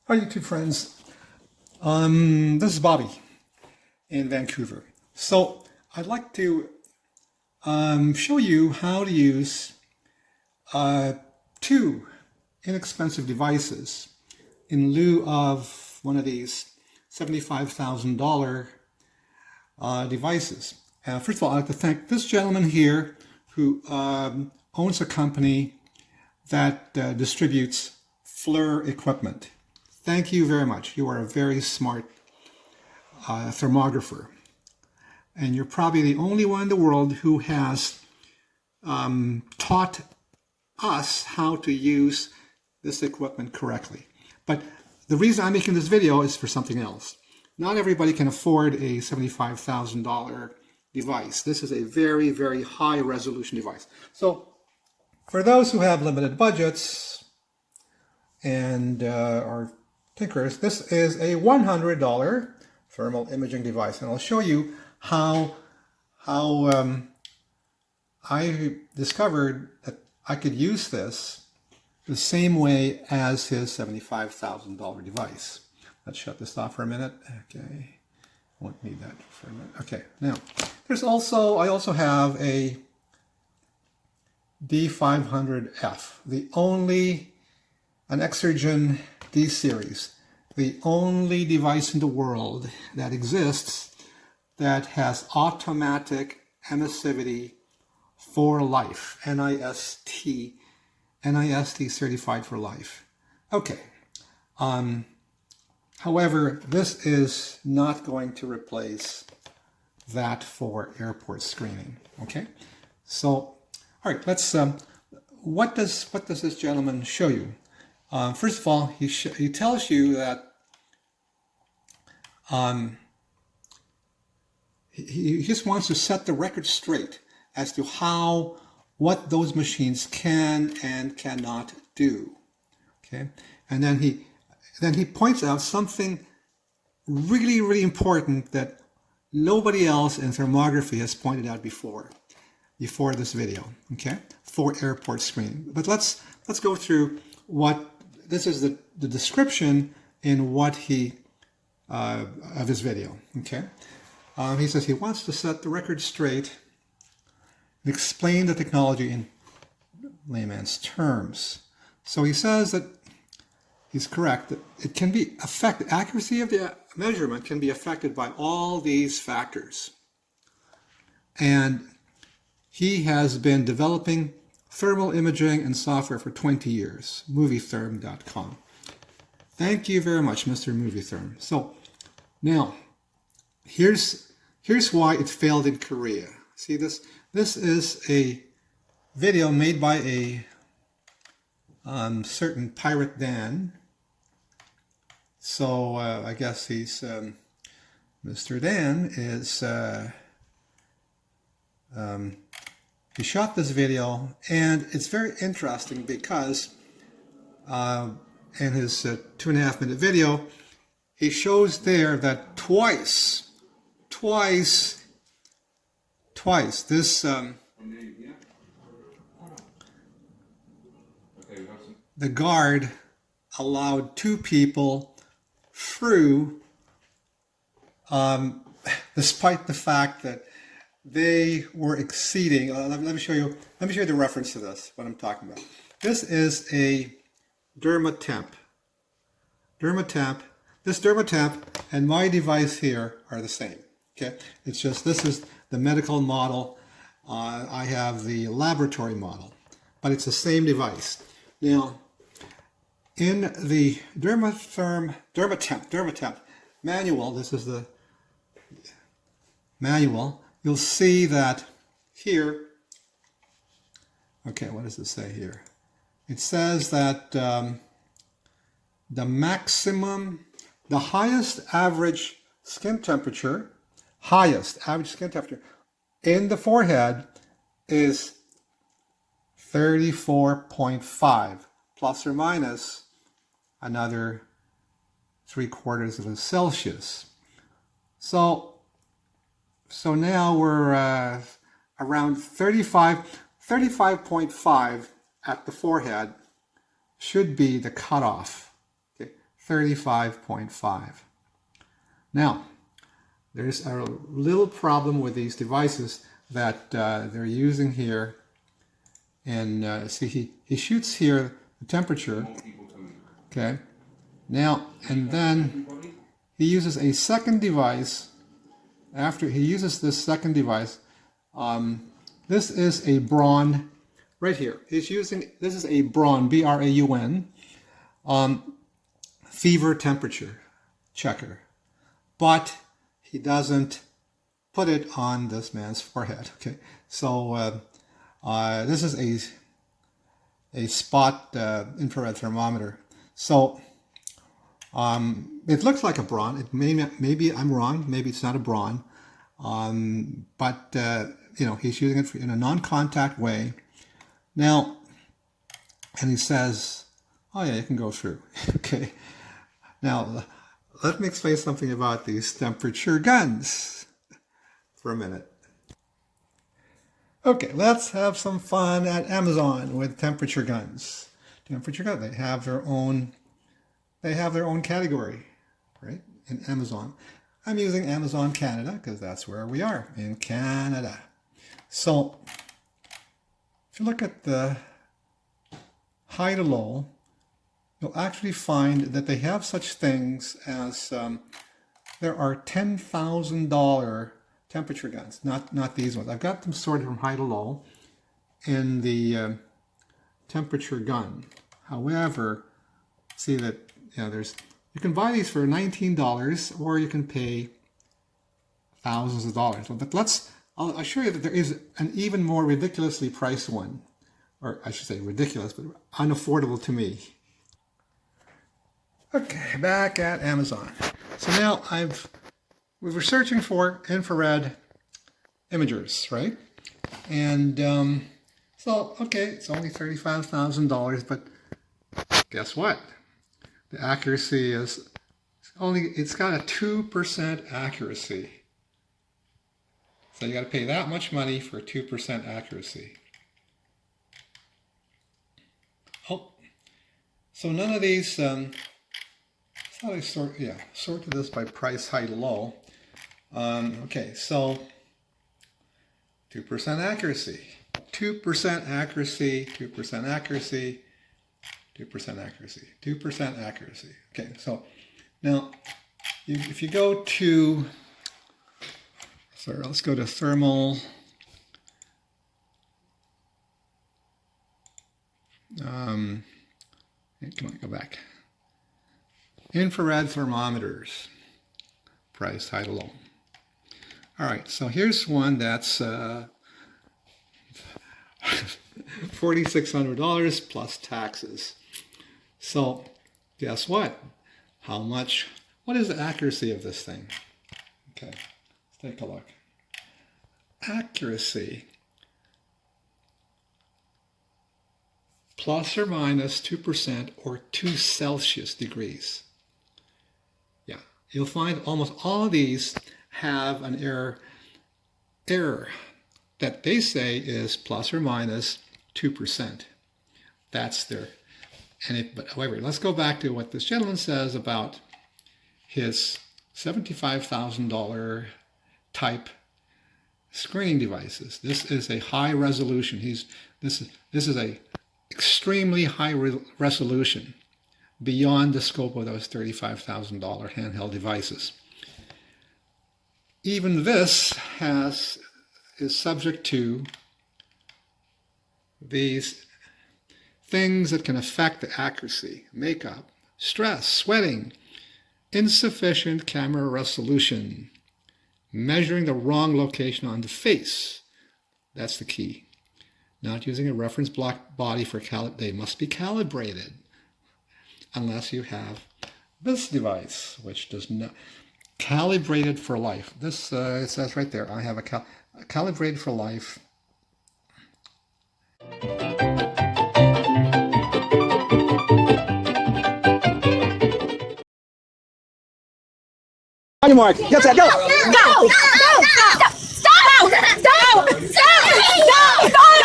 Hi YouTube friends, this is Bobby in Vancouver. So I'd like to show you how to use two inexpensive devices in lieu of one of these $75,000 devices. First of all, I'd like to thank this gentleman here who owns a company that distributes Fliir equipment. Thank you very much. You are a very smart thermographer. And you're probably the only one in the world who has taught us how to use this equipment correctly. But the reason I'm making this video is for something else. Not everybody can afford a $75,000 device. This is a very, very high resolution device. So for those who have limited budgets and are tinkers, this is a $100 thermal imaging device, and I'll show you how I discovered that I could use this the same way as his $75,000 device. Let's shut this off for a minute. Okay, won't need that for a minute. Okay, now I also have a D500F, an Exergen D series, the only device in the world that exists that has automatic emissivity for life, NIST certified for life. Okay. However, this is not going to replace that for airport screening. Okay. So, all right. Let's. What does this gentleman show you? First of all, he tells you that he just wants to set the record straight as to what those machines can and cannot do. Okay, and then he points out something really, really important that nobody else in thermography has pointed out before this video. Okay, for airport screening. But let's go through what. This is the description in what of his video. Okay, he says he wants to set the record straight and explain the technology in layman's terms. So he says that he's correct that it can be affected. Accuracy of the measurement can be affected by all these factors, and he has been developing thermal imaging and software for 20 years. movitherm.com. Thank you very much, Mr. Movitherm. So now, here's why it failed in Korea. See this? This is a video made by a certain Pirate Dan. So I guess he's Mr. Dan is. He shot this video, and it's very interesting because in his 2.5 minute video, he shows there that twice, this the guard allowed two people through, despite the fact that they were exceeding. Let me show you the reference to this, what I'm talking about. This is a Dermatemp. This Dermatemp and my device here are the same. Okay, it's just this is the medical model. I have the laboratory model, but it's the same device. Now, in the Dermatemp manual, this is the manual. You'll see that here, okay, what does it say here? It says that the highest average skin temperature in the forehead is 34.5, plus or minus another 3/4 of a Celsius. So now we're around 35.5 at the forehead should be the cutoff. Okay, 35.5. Now, there's a little problem with these devices that they're using here. And see, he shoots here the temperature. Okay. Now, and then he uses a second device. After he uses this second device, this is a Braun, right here. He's using, this is a Braun, B-R-A-U-N, fever temperature checker. But he doesn't put it on this man's forehead. Okay, so this is a spot infrared thermometer. So it looks like a Braun. It maybe I'm wrong. Maybe it's not a Braun. But you know, he's using it in a non-contact way. Now, and he says, "Oh yeah, you can go through." Okay. Now, let me explain something about these temperature guns for a minute. Okay, let's have some fun at Amazon with temperature guns. Temperature gun, they have their own category, right? In Amazon. I'm using Amazon Canada because that's where we are, in Canada. So, if you look at the high to low, you'll actually find that they have such things as there are $10,000 temperature guns, not these ones. I've got them sorted from high to low in the temperature gun. However, see that you can buy these for $19 or you can pay thousands of dollars. But I'll show you that there is an even more ridiculously priced one, or I should say ridiculous, but unaffordable to me. Okay, back at Amazon. So now we were searching for infrared imagers, right? And so, okay, it's only $35,000, but guess what? The accuracy is it's got a 2% accuracy. So you got to pay that much money for 2% accuracy. Oh, so none of these, how do I sorted this by price, high to low. Okay, so 2% accuracy, 2% accuracy, 2% accuracy, 2% accuracy, 2% accuracy. Okay, so now if you go to, let's go to thermal. Come on, go back. Infrared thermometers, price high to low. All right, so here's one that's $4,600 plus taxes. So guess what? What is the accuracy of this thing? Okay, let's take a look. Accuracy, plus or minus 2% or 2 Celsius degrees. Yeah, you'll find almost all of these have an error that they say is plus or minus 2%. That's their, but however, let's go back to what this gentleman says about his $75,000 type screening devices. This is a high resolution. This is a extremely high resolution beyond the scope of those $35,000 handheld devices. Even this is subject to these things that can affect the accuracy: makeup, stress, sweating, insufficient camera resolution, measuring the wrong location on the face. That's the key. Not using a reference block body for they must be calibrated, unless you have this device, which does not. Calibrated for life. This it says right there. I have a calibrated for life. On your mark, get set, go! Go! Go! Go! Stop! Stop! Stop! Stop! Stop!